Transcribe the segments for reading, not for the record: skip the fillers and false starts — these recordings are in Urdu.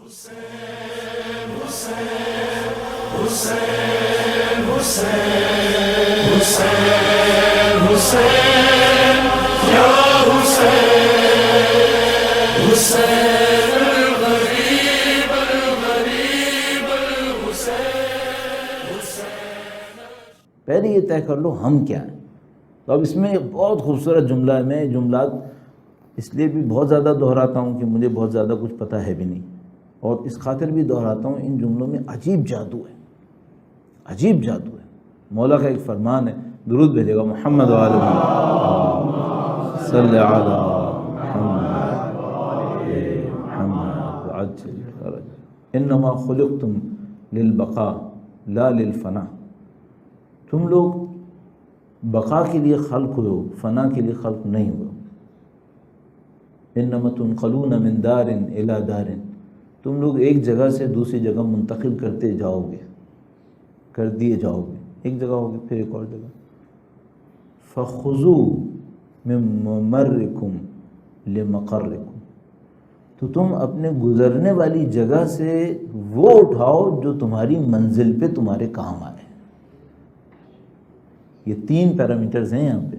پہلے یہ طے کر لو ہم کیا ہیں. تو اب اس میں ایک بہت خوبصورت جملہ ہے. میں جملات اس لیے بھی بہت زیادہ دہراتا ہوں کہ مجھے بہت زیادہ کچھ پتہ ہے بھی نہیں، اور اس خاطر بھی دہراتا ہوں ان جملوں میں عجیب جادو ہے، عجیب جادو ہے. مولا کا ایک فرمان ہے، درود بھیجے گا محمد وآل محمد صلی علی محمد عجل فرج انما خلقتم للبقاء لا للفنا. تم لوگ بقا کے لیے خلق ہوئے ہو، فنا کے لیے خلق نہیں ہوئے. انما تنقلون من دار الی دار. تم لوگ ایک جگہ سے دوسری جگہ منتقل کرتے جاؤ گے، کر دیے جاؤ گے. ایک جگہ ہوگی پھر ایک اور جگہ. فخذوا من ممرکم لمقرکم. تو تم اپنے گزرنے والی جگہ سے وہ اٹھاؤ جو تمہاری منزل پہ تمہارے کام آئے. یہ 3 پیرامیٹرز ہیں یہاں پہ،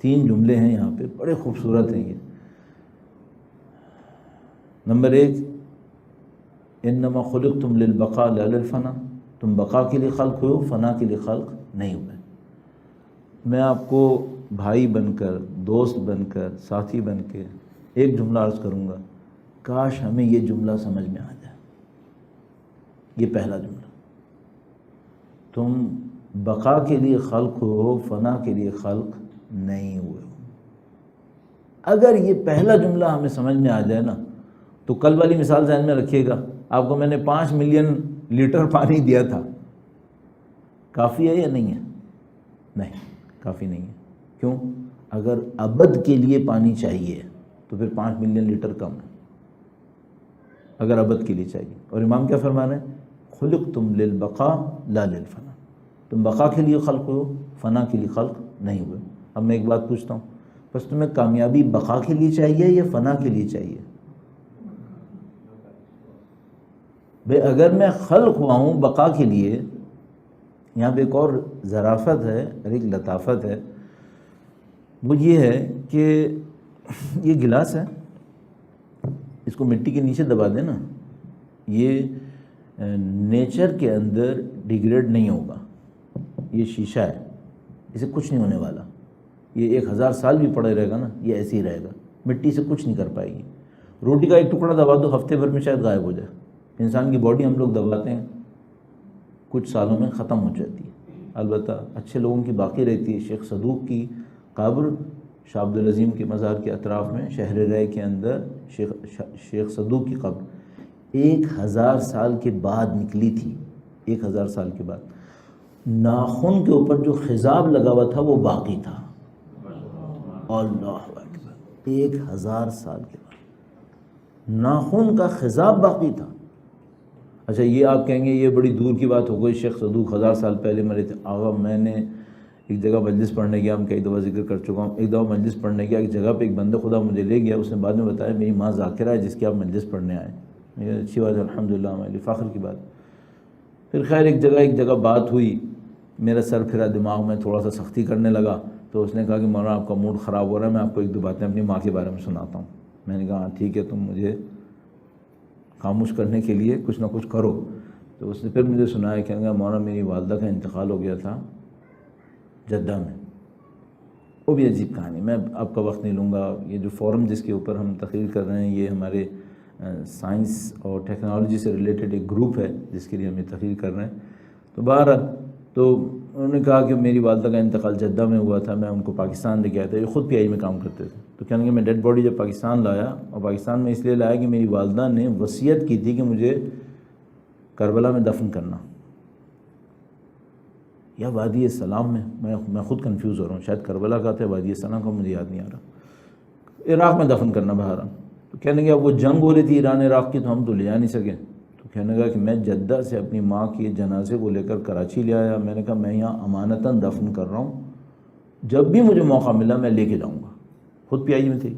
3 جملے ہیں یہاں پہ، بڑے خوبصورت ہیں یہ. نمبر 1، انما خلقتم للبقاء لا للفنا. تم بقا کے لیے خلق ہوئے ہو، فنا کے لیے خلق نہیں ہوئے. میں آپ کو بھائی بن کر، دوست بن کر، ساتھی بن کے ایک جملہ عرض کروں گا، کاش ہمیں یہ جملہ سمجھ میں آ جائے. یہ پہلا جملہ، تم بقا کے لیے خلق ہو، فنا کے لیے خلق نہیں ہوئے ہو. اگر یہ پہلا جملہ ہمیں سمجھ میں آ جائے نا، تو کل والی مثال ذہن میں رکھیے گا. آپ کو میں نے 5 ملین لیٹر پانی دیا تھا، کافی ہے یا نہیں ہے؟ نہیں، کافی نہیں ہے. کیوں؟ اگر ابد کے لیے پانی چاہیے تو پھر 5 ملین لیٹر کم ہے، اگر ابد کے لیے چاہیے. اور امام کیا فرما رہے ہیں؟ خلقتم للبقاء لا للفنا. تم بقا کے لیے خلق ہو، فنا کے لیے خلق نہیں ہوئے. اب میں ایک بات پوچھتا ہوں، بس تمہیں کامیابی بقا کے لیے چاہیے یا فنا کے لیے چاہیے؟ بھئی اگر میں خلق ہوا ہوں بقا کے لیے، یہاں پہ ایک اور ظرافت ہے اور ایک لطافت ہے. وہ یہ ہے کہ یہ گلاس ہے، اس کو مٹی کے نیچے دبا دیں نا، یہ نیچر کے اندر ڈیگریڈ نہیں ہوگا. یہ شیشہ ہے، اسے کچھ نہیں ہونے والا. یہ 1000 سال بھی پڑے رہے گا نا، یہ ایسے ہی رہے گا، مٹی سے کچھ نہیں کر پائے گی. روٹی کا ایک ٹکڑا دبا دو، ہفتے بھر میں شاید غائب ہو جائے. انسان کی باڈی ہم لوگ دباتے ہیں، کچھ سالوں میں ختم ہو جاتی ہے. البتہ اچھے لوگوں کی باقی رہتی ہے. شیخ صدوق کی قبر شاہ عبد العظیم کے مزار کے اطراف میں شہر رے کے اندر شیخ صدوق کی قبر 1000 سال کے بعد نکلی تھی. 1000 سال کے بعد ناخن کے اوپر جو خضاب لگا ہوا تھا وہ باقی تھا. اللہ اکبر، 1000 سال کے بعد ناخن کا خضاب باقی تھا. اچھا یہ آپ کہیں گے یہ بڑی دور کی بات ہو گئی، شیخ صدوق 1000 سال پہلے مرے تھے. آغا میں نے ایک جگہ مجلس پڑھنے گیا، ہم کئی دفعہ ذکر کر چکا ہوں. ایک دفعہ مجلس پڑھنے گیا، ایک جگہ پہ ایک بندہ خدا مجھے لے گیا. اس نے بعد میں بتایا میری ماں ذاکرہ ہے جس کی آپ مجلس پڑھنے آئے. یہ اچھی بات ہے، الحمدللہ، ہمارے لیے فخر کی بات. پھر خیر ایک جگہ بات ہوئی، میرا سر پھرا، دماغ میں تھوڑا سا سختی کرنے لگا. تو اس نے کہا کہ مولانا آپ کا موڈ خراب ہو رہا ہے، میں آپ کو 1-2 باتیں اپنی ماں کے بارے میں سناتا ہوں. میں نے کہا ہاں ٹھیک ہے، تم مجھے خاموش کرنے کے لیے کچھ نہ کچھ کرو. تو اس نے پھر مجھے سنایا کہ مولانا میری والدہ کا انتقال ہو گیا تھا جدہ میں. وہ بھی عجیب کہانی، میں آپ کا وقت نہیں لوں گا. یہ جو فورم جس کے اوپر ہم تقریر کر رہے ہیں، یہ ہمارے سائنس اور ٹیکنالوجی سے ریلیٹڈ ایک گروپ ہے جس کے لیے ہم یہ تقریر کر رہے ہیں. تو بہرحال تو انہوں نے کہا کہ میری والدہ کا انتقال جدہ میں ہوا تھا، میں ان کو پاکستان لے کے آیا تھا. یہ خود PI میں کام کرتے تھے. تو کہنے کہ میں ڈیڈ باڈی جب پاکستان لایا، اور پاکستان میں اس لیے لایا کہ میری والدہ نے وصیت کی تھی کہ مجھے کربلا میں دفن کرنا، یا وادی السلام میں خود کنفیوز ہو رہا ہوں، شاید کربلا کا تھا، وادی السلام کا مجھے یاد نہیں آ رہا، عراق میں دفن کرنا بہرحال. تو کہنے لگا اب وہ جنگ ہو رہی تھی ایران عراق کی، تو ہم تو لے جا نہیں سکے. تو کہنے لگا کہ میں جدہ سے اپنی ماں کے جنازے کو لے کر کراچی لے آیا. میں نے کہا میں یہاں امانتاً دفن کر رہا ہوں، جب بھی مجھے موقع ملا میں لے کے جاؤں گا. خود PI میں تھی.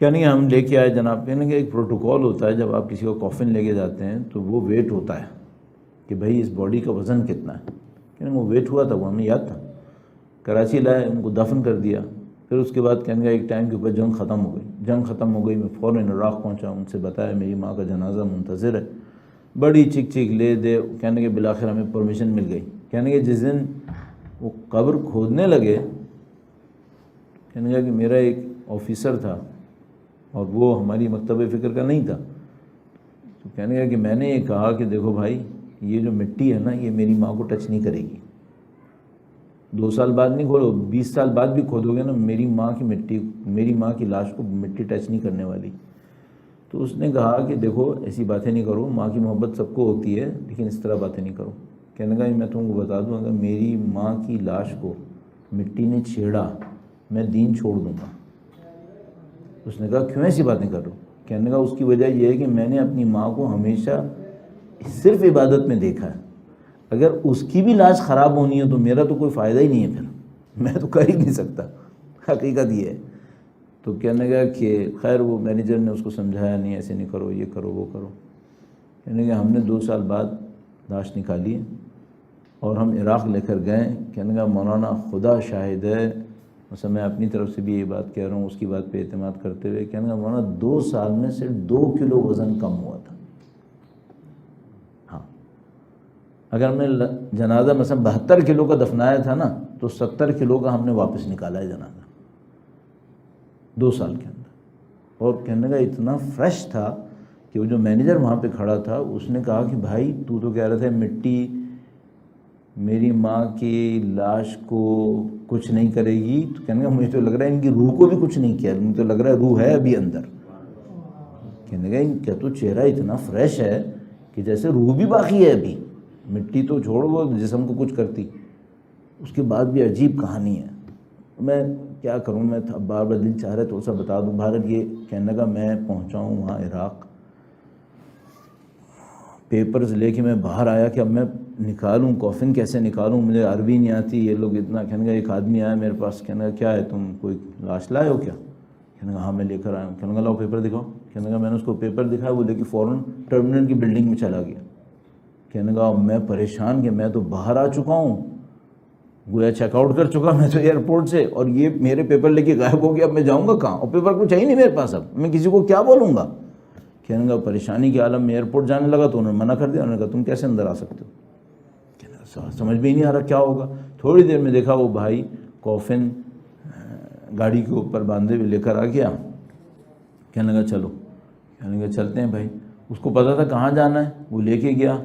کہنے کہ ہم لے کے آئے جناب. کہنے کہ ایک پروٹوکول ہوتا ہے جب آپ کسی کو کافن لے کے جاتے ہیں تو وہ ویٹ ہوتا ہے کہ بھائی اس باڈی کا وزن کتنا ہے. کہنے وہ ویٹ ہوا تھا, وہ ہمیں یاد تھا. کراچی لائے, ان کو دفن کر دیا. پھر اس کے بعد کہنے کا ایک ٹائم کے اوپر جنگ ختم ہو گئی. جنگ ختم ہو گئی, میں فوراً عراق پہنچا, ان سے بتایا میری ماں کا جنازہ منتظر ہے. بڑی چیخ چیخ لے دے. کہنے کہ بالآخر ہمیں پرمیشن مل گئی. کہنے کہ جس دن وہ قبر کھودنے لگے, کہنے کا کہ میرا ایک آفیسر تھا اور وہ ہماری مکتب فکر کا نہیں تھا. تو کہنے کا کہ میں نے یہ کہا کہ دیکھو بھائی, یہ جو مٹی ہے نا یہ میری ماں کو ٹچ نہیں کرے گی. 2 سال بعد نہیں کھولو, 20 سال بعد بھی کھودو گے نا, میری ماں کی مٹی, میری ماں کی لاش کو مٹی ٹچ نہیں کرنے والی. تو اس نے کہا کہ دیکھو ایسی باتیں نہیں کرو, ماں کی محبت سب کو ہوتی ہے لیکن اس طرح باتیں نہیں کرو. کہنے کا میں تم کو بتا دوں, اگر میری ماں کی لاش کو مٹی نے چھیڑا میں دین چھوڑ دوں گا. اس نے کہا کیوں ایسی باتیں کر رہا ہو؟ کہنے کا اس کی وجہ یہ ہے کہ میں نے اپنی ماں کو ہمیشہ صرف عبادت میں دیکھا ہے. اگر اس کی بھی لاش خراب ہونی ہے تو میرا تو کوئی فائدہ ہی نہیں ہے, پھر میں تو کر ہی نہیں سکتا. حقیقت یہ ہے. تو کہنے کا کہ خیر وہ مینیجر نے اس کو سمجھایا, نہیں ایسے نہیں کرو, یہ کرو وہ کرو. کہنے کہ ہم نے 2 سال بعد لاش نکالی ہے اور ہم عراق لے کر گئے. کہنے کا مولانا خدا شاہد ہے, مثلا میں اپنی طرف سے بھی یہ بات کہہ رہا ہوں اس کی بات پہ اعتماد کرتے ہوئے. کہنے کا مولانا 2 سال میں سے 2 کلو وزن کم ہوا تھا. ہاں, اگر میں جنازہ مثلا 72 کلو کا دفنایا تھا نا تو 70 کلو کا ہم نے واپس نکالا ہے جنازہ 2 سال کے اندر. اور کہنے کا اتنا فریش تھا کہ وہ جو مینیجر وہاں پہ کھڑا تھا اس نے کہا کہ بھائی تو کہہ رہا تھا مٹی میری ماں کی لاش کو کچھ نہیں کرے گی. تو کہنے کا مجھے تو لگ رہا ہے ان کی روح کو بھی کچھ نہیں کیا, مجھے تو لگ رہا ہے روح ہے ابھی اندر. کہنے کا ان کا تو چہرہ اتنا فریش ہے کہ جیسے روح بھی باقی ہے ابھی, مٹی تو چھوڑ وہ جسم کو کچھ کرتی. اس کے بعد بھی عجیب کہانی ہے. میں کیا کروں, میں بار بار دل چاہ رہا تو سا بتا دوں. بھارت یہ کہنے کا میں پہنچا ہوں وہاں عراق, پیپرز لے کے میں باہر آیا کہ اب میں نکالوں کافن کیسے نکالوں, مجھے عربی نہیں آتی. یہ لوگ اتنا, کہنے کا ایک آدمی آیا میرے پاس, کہنے کا کیا ہے تم کوئی لاش لائے ہو کیا؟ کہنے کا ہاں میں لے کر آیا ہوں. کہنے کا لاؤ پیپر دکھاؤ. کہنے کا میں نے اس کو پیپر دکھایا, وہ لے کے فوراً ٹرمینل کی بلڈنگ میں چلا گیا. کہنے کا میں پریشان کہ میں تو باہر آ چکا ہوں, گویا چیک آؤٹ کر چکا میں تو ایئرپورٹ سے, اور یہ میرے پیپر لے کے غائب ہو گیا. اب میں جاؤں گا کہاں, اور پیپر کچھ ہے ہی نہیں میرے پاس, اب میں کسی کو کیا بولوں گا. کہنے کا پریشانی کے عالم میں ایئرپورٹ جانے لگا تو انہوں نے منع کر دیا. انہوں نے کہا تم کیسے اندر آ سکتے ہو. کہنے کا سمجھ بھی نہیں آ رہا کیا ہوگا. تھوڑی دیر میں دیکھا وہ بھائی کافن گاڑی کے اوپر باندھے ہوئے لے کر آ گیا. کہنے لگا چلو. کہنے لگا چلتے ہیں بھائی. اس کو پتہ تھا کہاں جانا ہے, وہ لے کے گیا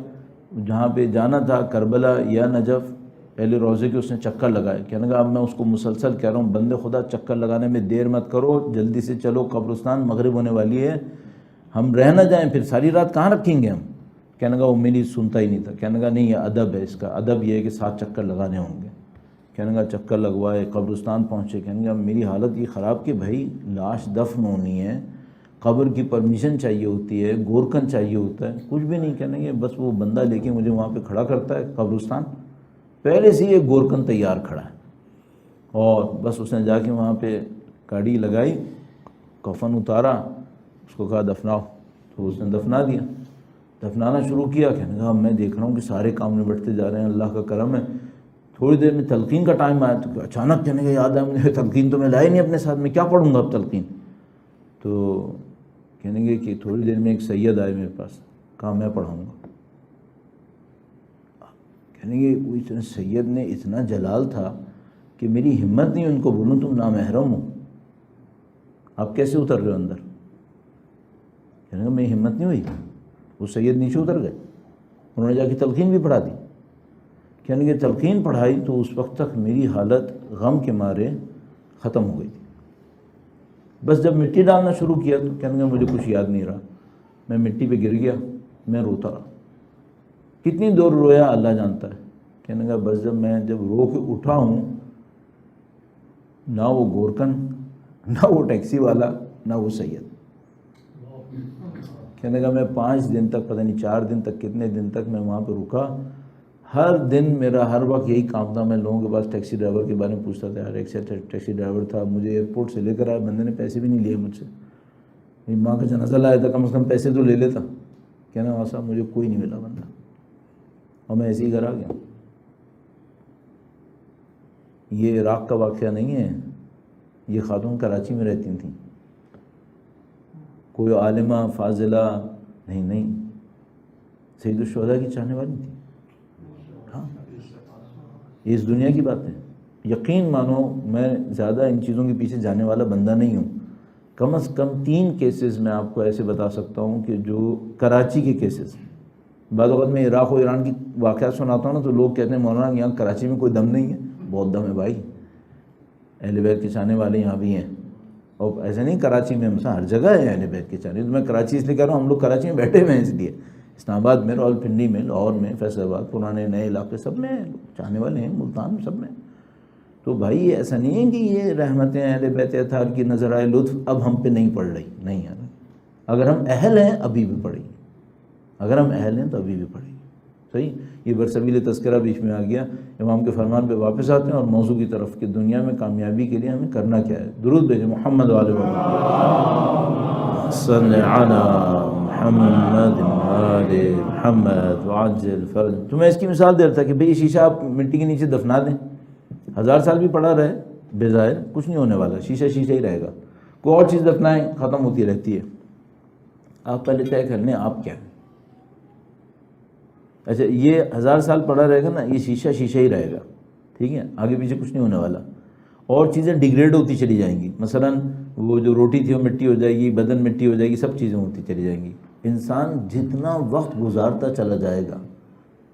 جہاں پہ جانا تھا, کربلا یا نجف. پہلے روزے کے اس نے چکر لگائے. کہنے لگا اب میں اس کو مسلسل کہہ رہا ہوں بندے خدا چکر لگانے میں دیر مت کرو, جلدی سے چلو قبرستان, مغرب ہونے والی ہے, ہم رہ نہ جائیں پھر ساری رات کہاں رکھیں گے ہم. کہنے کا وہ میری سنتا ہی نہیں تھا. کہنے کا نہیں یہ ادب ہے, اس کا ادب یہ ہے کہ 7 چکر لگانے ہوں گے. کہنے کا چکر لگوائے, قبرستان پہنچے. کہنے کا میری حالت یہ خراب کہ بھائی لاش دفن ہونی ہے, قبر کی پرمیشن چاہیے ہوتی ہے, گورکن چاہیے ہوتا ہے, کچھ بھی نہیں. کہنے کا بس وہ بندہ لے کے مجھے وہاں پہ کھڑا کرتا ہے قبرستان, پہلے سے ایک گورکن تیار کھڑا ہے, اور بس اس نے جا کے وہاں پہ گاڑی لگائی, کفن اتارا, اس کو کہا دفناؤ, تو اس نے دفنا دیا. دفنانا شروع کیا. کہنے کہا میں دیکھ رہا ہوں کہ سارے کام نبٹتے جا رہے ہیں, اللہ کا کرم ہے. تھوڑی دیر میں تلقین کا ٹائم آیا تو اچانک کہنے کا یاد آیا مجھے تلقین تو میں لایا نہیں اپنے ساتھ, میں کیا پڑھوں گا اب تلقین. تو کہنے گے کہ تھوڑی دیر میں ایک سید آئے میرے پاس, کہا میں پڑھاؤں گا. کہنے گے وہ اتنا سید نے اتنا جلال تھا کہ میری ہمت نہیں ان کو بولوں تم نامحرم ہو, آپ کیسے اتر رہے ہو اندر. کہنے گا میری ہمت نہیں ہوئی. وہ سید نیچے اتر گئے, انہوں نے جا کے تلقین بھی پڑھا دی. کہنے کہ تلقین پڑھائی تو اس وقت تک میری حالت غم کے مارے ختم ہو گئی تھی. بس جب مٹی ڈالنا شروع کیا تو کہنے گا مجھے کچھ یاد نہیں رہا, میں مٹی پہ گر گیا, میں روتا رہا. کتنی دور رویا اللہ جانتا ہے. کہنے گا بس جب رو کے اٹھا ہوں, نہ وہ گورکن, نہ وہ ٹیکسی والا, نہ وہ سید. کہنے گا میں 5 دن تک, پتہ نہیں 4 دن تک, کتنے دن تک میں وہاں پہ رکا. ہر دن میرا ہر وقت یہی کام تھا, میں لوگوں کے پاس ٹیکسی ڈرائیور کے بارے میں پوچھتا تھا. یار ایک سے ٹیکسی ڈرائیور تھا, مجھے ایئرپورٹ سے لے کر آیا, بندے نے پیسے بھی نہیں لیے مجھ سے, ماں کا جنازہ لایا تھا، کم از کم پیسے تو لے لیتا. کہنا وہاں صاحب مجھے کوئی نہیں ملا بندہ، اور میں ایسے ہی گھر آ گیا. یہ عراق کا واقعہ نہیں ہے، یہ خاتون کراچی میں رہتی تھیں، کوئی عالمہ فاضلہ نہیں، سید الشہداء کی چاہنے والی تھی. ہاں یہ اس دنیا کی بات ہے. یقین مانو میں زیادہ ان چیزوں کے پیچھے جانے والا بندہ نہیں ہوں. کم از کم 3 کیسز میں آپ کو ایسے بتا سکتا ہوں کہ جو کراچی کے کیسز. بعض اوقات میں عراق و ایران کی واقعات سناتا ہوں نا تو لوگ کہتے ہیں مولانا یہاں کراچی میں کوئی دم نہیں ہے. بہت دم ہے بھائی، اہل بیت کے چاہنے والے یہاں بھی ہیں. اور ایسے نہیں کراچی میں، مثلا ہر جگہ ہے اہل بیت کے چاہنے. تو میں کراچی اس لیے کہہ رہا ہوں، ہم لوگ کراچی میں بیٹھے ہوئے ہیں اس لیے. اسلام آباد میں، راولپنڈی میں، لاہور میں، فیصل آباد، پرانے نئے علاقے سب میں چاہنے والے ہیں، ملتان سب میں. تو بھائی ایسا نہیں ہے کہ یہ رحمتیں اہل بیت اطہار کی نظر آئے لطف اب ہم پہ نہیں پڑ رہی. نہیں ہے، اگر ہم اہل ہیں ابھی بھی پڑے گی، اگر ہم اہل ہیں تو ابھی بھی پڑے گی. صحیح. یہ برسبیل تذکرہ بیچ میں آ گیا. امام کے فرمان پہ واپس آتے ہیں اور موضوع کی طرف کہ دنیا میں کامیابی کے لیے ہمیں کرنا کیا ہے. درود بھیجیں محمد والے صلی علی محمد آل محمد وعجل فرج. تو میں اس کی مثال دے رہا تھا کہ بھئی شیشہ آپ مٹی کے نیچے دفنا دیں، 1000 سال بھی پڑا رہے بے ظاہر کچھ نہیں ہونے والا، شیشہ شیشہ ہی رہے گا. کوئی اور چیز دفنائیں ختم ہوتی رہتی ہے. آپ پہلے طے کر لیں آپ کیا ہے. اچھا یہ 1000 سال پڑا رہے گا نا، یہ شیشہ شیشہ ہی رہے گا، ٹھیک ہے، آگے پیچھے کچھ نہیں ہونے والا. اور چیزیں ڈیگریڈ ہوتی چلی جائیں گی. مثلا وہ جو روٹی تھی وہ مٹی ہو جائے گی، بدن مٹی ہو جائے گی، سب چیزیں ہوتی چلی جائیں گی. انسان جتنا وقت گزارتا چلا جائے گا.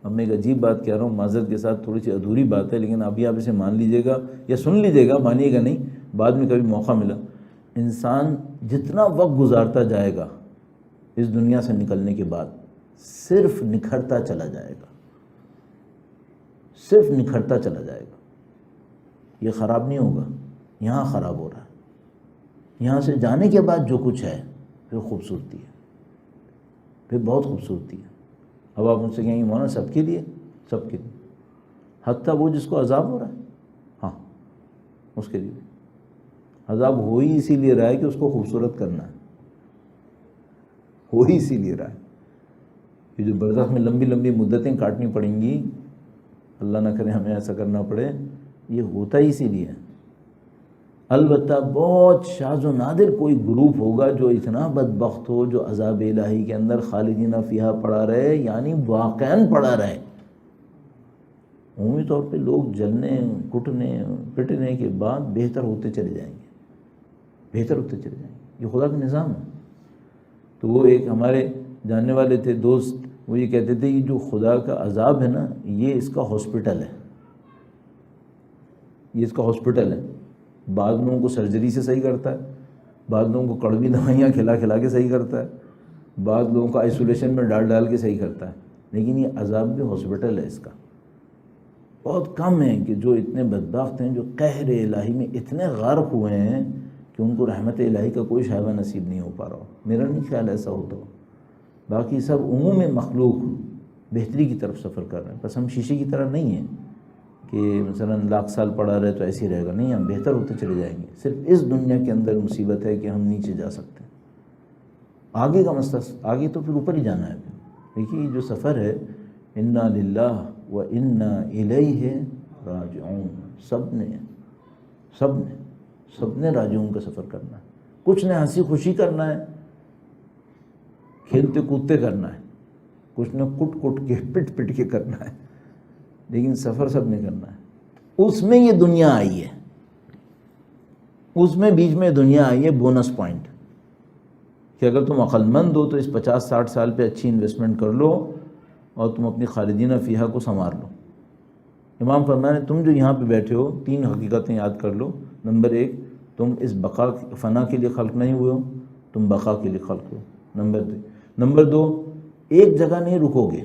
اب میں ایک عجیب بات کہہ رہا ہوں، معذرت کے ساتھ تھوڑی سی ادھوری بات ہے، لیکن ابھی آپ اسے مان لیجئے گا یا سن لیجئے گا، مانیے گا نہیں، بعد میں کبھی موقع ملا. انسان جتنا وقت گزارتا جائے گا اس دنیا سے نکلنے کے بعد صرف نکھرتا چلا جائے گا، صرف نکھرتا چلا جائے گا. یہ خراب نہیں ہوگا، یہاں خراب ہو رہا ہے. یہاں سے جانے کے بعد جو کچھ ہے پھر خوبصورتی ہے، پھر بہت خوبصورتی ہے. اب آپ مجھ سے کہیں گے مولانا سب کے لیے، سب کے لیے، حتیٰ وہ جس کو عذاب ہو رہا ہے، ہاں اس کے لیے عذاب ہو ہی اسی لیے رہا ہے کہ اس کو خوبصورت کرنا ہے، ہو ہی اسی لیے رہا ہے. یہ جو برزخ میں لمبی لمبی مدتیں کاٹنی پڑیں گی، اللہ نہ کرے ہمیں ایسا کرنا پڑے، یہ ہوتا ہی اسی لیے. البتہ بہت شاذ و نادر کوئی گروپ ہوگا جو اتنا بدبخت ہو جو عذاب الہی کے اندر خالدین فیہا پڑا رہے، یعنی واقعاً پڑا رہے. عمومی طور پہ لوگ جلنے کٹنے پٹنے کے بعد بہتر ہوتے چلے جائیں گے، بہتر ہوتے چلے جائیں گے. یہ خدا کا نظام ہے. تو وہ ایک ہمارے جاننے والے تھے دوست، وہ یہ کہتے تھے کہ جو خدا کا عذاب ہے نا، یہ اس کا ہاسپٹل ہے، یہ اس کا ہاسپٹل ہے. بعض لوگوں کو سرجری سے صحیح کرتا ہے، بعض لوگوں کو کڑوی دوائیاں کھلا کھلا کے صحیح کرتا ہے، بعض لوگوں کو آئسولیشن میں ڈال ڈال کے صحیح کرتا ہے. لیکن یہ عذاب بھی ہاسپٹل ہے اس کا. بہت کم ہیں کہ جو اتنے بدبخت ہیں جو قہر الہی میں اتنے غرق ہوئے ہیں کہ ان کو رحمت الہی کا کوئی شائبہ نصیب نہیں ہو پا رہا ہو. میرا نہیں خیال ایسا ہوتا ہو. باقی سب عموم مخلوق بہتری کی طرف سفر کر رہے ہیں. بس ہم شیشے کی طرح نہیں ہیں کہ مثلا 1,00,000 سال پڑا رہے تو ایسے ہی رہے گا. نہیں، ہم بہتر ہوتے چلے جائیں گے. صرف اس دنیا کے اندر مصیبت ہے کہ ہم نیچے جا سکتے ہیں. آگے کا مسئلہ، آگے تو پھر اوپر ہی جانا ہے. دیکھیے جو سفر ہے، انا للہ و انا الیہ راجعون، سب نے راجعون کا سفر کرنا ہے. کچھ نے ہنسی خوشی کرنا ہے، کھیلتے کودتے کرنا ہے، کچھ نے کٹ کٹ کے پٹ پٹ کے کرنا ہے، لیکن سفر سب نے کرنا ہے. اس میں یہ دنیا آئی ہے، اس میں بیچ میں دنیا آئی ہے بونس پوائنٹ کہ اگر تم عقل مند ہو تو اس 50-60 سال پہ اچھی انویسٹمنٹ کر لو اور تم اپنی خالدین فیہا کو سنوار لو. امام فرمایا نے تم جو یہاں پہ بیٹھے ہو 3 حقیقتیں یاد کر لو. نمبر 1، تم اس فنا کے لیے خلق نہیں ہوئے ہو، تم بقا کے لیے خلق ہو. نمبر 2، ایک جگہ نہیں رکو گے،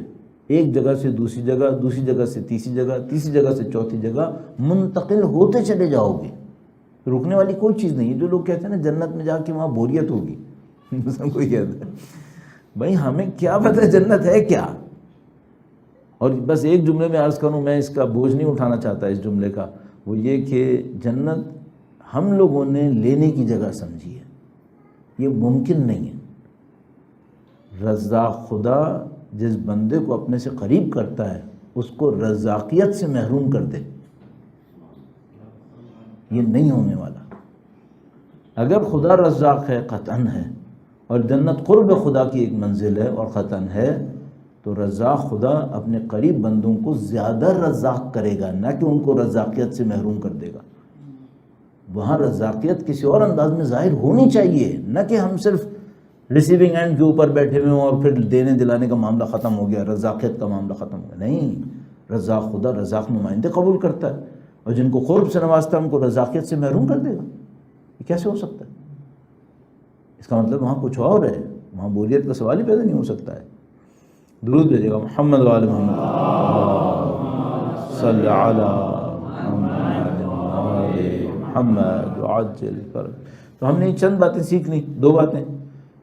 ایک جگہ سے دوسری جگہ، دوسری جگہ سے تیسری جگہ، تیسری جگہ سے چوتھی جگہ منتقل ہوتے چلے جاؤ گے. رکنے والی کوئی چیز نہیں ہے. جو لوگ کہتے ہیں نا جنت میں جا کے وہاں بوریت ہوگی، سب کوئی کہتا ہے بھائی ہمیں کیا پتہ جنت ہے کیا. اور بس ایک جملے میں عرض کروں، میں اس کا بوجھ نہیں اٹھانا چاہتا اس جملے کا، وہ یہ کہ جنت ہم لوگوں نے لینے کی جگہ سمجھی ہے. یہ ممکن نہیں ہے۔ رزاق خدا جس بندے کو اپنے سے قریب کرتا ہے اس کو رزاقیت سے محروم کر دے، یہ نہیں ہونے والا۔ اگر خدا رزاق ہے، قطعاً ہے، اور جنت قرب خدا کی ایک منزل ہے اور قطعاً ہے، تو رزاق خدا اپنے قریب بندوں کو زیادہ رزاق کرے گا، نہ کہ ان کو رزاقیت سے محروم کر دے گا۔ وہاں رزاقیت کسی اور انداز میں ظاہر ہونی چاہیے، نہ کہ ہم صرف ریسیونگ اینڈ کے اوپر بیٹھے ہوئے ہوں اور پھر دینے دلانے کا معاملہ ختم ہو گیا، رزاقیت کا معاملہ ختم ہو گیا۔ نہیں، رزاق خدا رزاق نمائندے قبول کرتا ہے، اور جن کو قرب سے نوازتا ہے ان کو رزاقیت سے محروم کر دے گا۔ یہ کیسے ہو سکتا ہے؟ اس کا مطلب وہاں کچھ اور ہے، وہاں بوریت کا سوال ہی پیدا نہیں ہو سکتا ہے۔ درود بھیجے گا محمد و آل محمد صلی علی محمد وعجل فرج۔ تو ہم نے چند باتیں سیکھ لی، 2 باتیں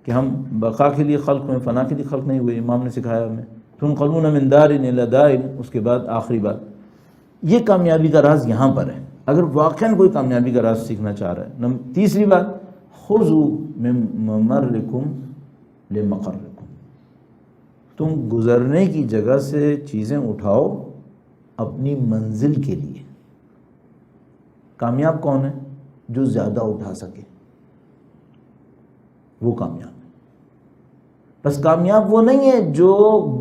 کہ ہم بقا کے لیے خلق ہوئے، فنا کے لیے خلق نہیں ہوئے، امام نے سکھایا ہمیں۔ تنقلون من دار الی دار، اس کے بعد آخری بات، یہ کامیابی کا راز یہاں پر ہے اگر واقعاً کوئی کامیابی کا راز سیکھنا چاہ رہا ہے۔ تیسری بات، خذوا من ممرکم لمقرکم، تم گزرنے کی جگہ سے چیزیں اٹھاؤ اپنی منزل کے لیے۔ کامیاب کون ہے؟ جو زیادہ اٹھا سکے، وہ کامیاب ہے۔ بس کامیاب وہ نہیں ہے جو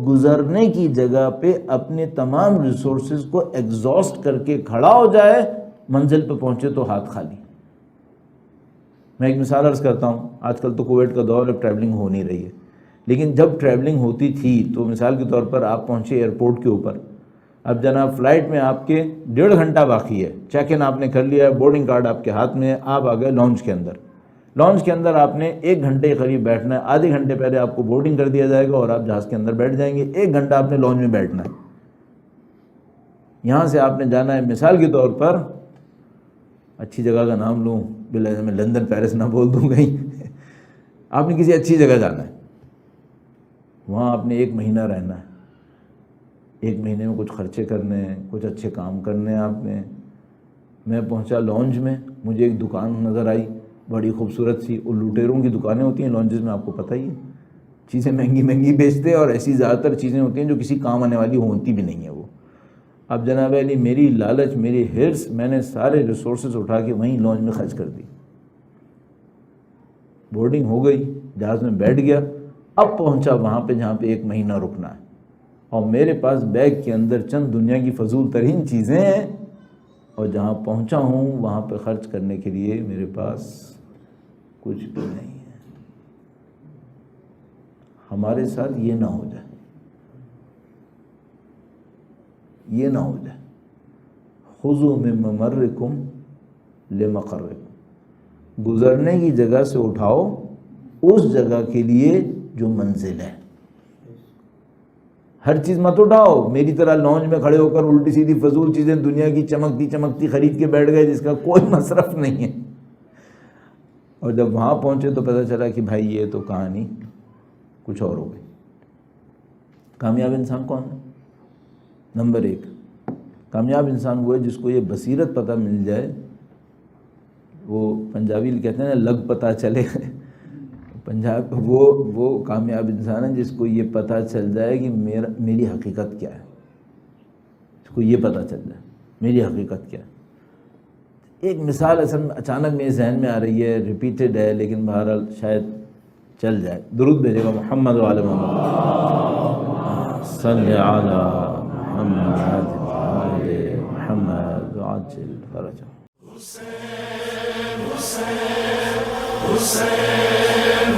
گزرنے کی جگہ پہ اپنے تمام ریسورسز کو ایگزاسٹ کر کے کھڑا ہو جائے، منزل پہ پہنچے تو ہاتھ خالی۔ میں ایک مثال عرض کرتا ہوں، آج کل تو کووڈ کا دور ہے، ٹریولنگ ہو نہیں رہی ہے، لیکن جب ٹریولنگ ہوتی تھی تو مثال کے طور پر آپ پہنچے ایئرپورٹ کے اوپر، اب جناب فلائٹ میں آپ کے 1.5 گھنٹہ باقی ہے، چیک ان آپ نے کر لیا ہے، بورڈنگ کارڈ آپ کے ہاتھ میں ہے، آپ آ گئے لانچ کے اندر۔ لانچ کے اندر آپ نے 1 گھنٹے کے قریب بیٹھنا ہے، آدھے گھنٹے پہلے آپ کو بورڈنگ کر دیا جائے گا اور آپ جہاز کے اندر بیٹھ جائیں گے، 1 گھنٹہ آپ نے لانچ میں بیٹھنا ہے۔ یہاں سے آپ نے جانا ہے مثال کے طور پر، اچھی جگہ کا نام لوں، میں لندن پیرس نہ بول دوں کہیں، آپ نے کسی اچھی جگہ جانا ہے، وہاں آپ نے 1 مہینہ رہنا ہے، 1 مہینے میں کچھ خرچے کرنے ہیں، کچھ اچھے کام کرنے ہیں آپ نے۔ میں پہنچا لانج میں، مجھے ایک دکان نظر آئی بڑی خوبصورت سی، اور لوٹیروں کی دکانیں ہوتی ہیں لانجز میں، آپ کو پتہ ہی ہے، چیزیں مہنگی مہنگی بیچتے ہیں، اور ایسی زیادہ تر چیزیں ہوتی ہیں جو کسی کام آنے والی ہوتی بھی نہیں ہے وہ۔ اب جناب علی میری لالچ، میری ہرس، میں نے سارے ریسورسز اٹھا کے وہیں لانج میں خرچ کر دی۔ بورڈنگ ہو گئی، جہاز میں بیٹھ گیا، اب پہنچا وہاں پہ جہاں پہ 1 مہینہ رکنا ہے، اور میرے پاس بیگ کے اندر چند دنیا کی فضول ترین چیزیں ہیں، اور جہاں پہنچا ہوں وہاں پہ خرچ کرنے کے لیے میرے پاس کچھ بھی نہیں ہے۔ ہمارے ساتھ یہ نہ ہو جائے، یہ نہ ہو جائے۔ خذوا من ممرکم لمقرکم، گزرنے کی جگہ سے اٹھاؤ اس جگہ کے لیے جو منزل ہے۔ ہر چیز مت اٹھاؤ، میری طرح لانچ میں کھڑے ہو کر الٹی سیدھی فضول چیزیں دنیا کی چمکتی چمکتی خرید کے بیٹھ گئے جس کا کوئی مصرف نہیں ہے، اور جب وہاں پہنچے تو پتہ چلا کہ بھائی یہ تو کہانی کچھ اور ہو گئی۔ کامیاب انسان کون ہے؟ نمبر 1، کامیاب انسان وہ ہے جس کو یہ بصیرت پتہ مل جائے، وہ پنجابی کہتے ہیں نا لگ پتہ چلے، وہ کامیاب انسان ہے جس کو یہ پتہ چل جائے کہ میری حقیقت کیا ہے، اس کو یہ پتہ چل جائے میری حقیقت کیا ہے۔ ایک مثال اصل میں اچانک میرے ذہن میں آ رہی ہے، ریپیٹڈ ہے، لیکن بہرحال شاید چل جائے۔ درود بھیجے گا محمد و آل محمد صلی علی محمد آل محمد وعجل فرجہ۔ حسین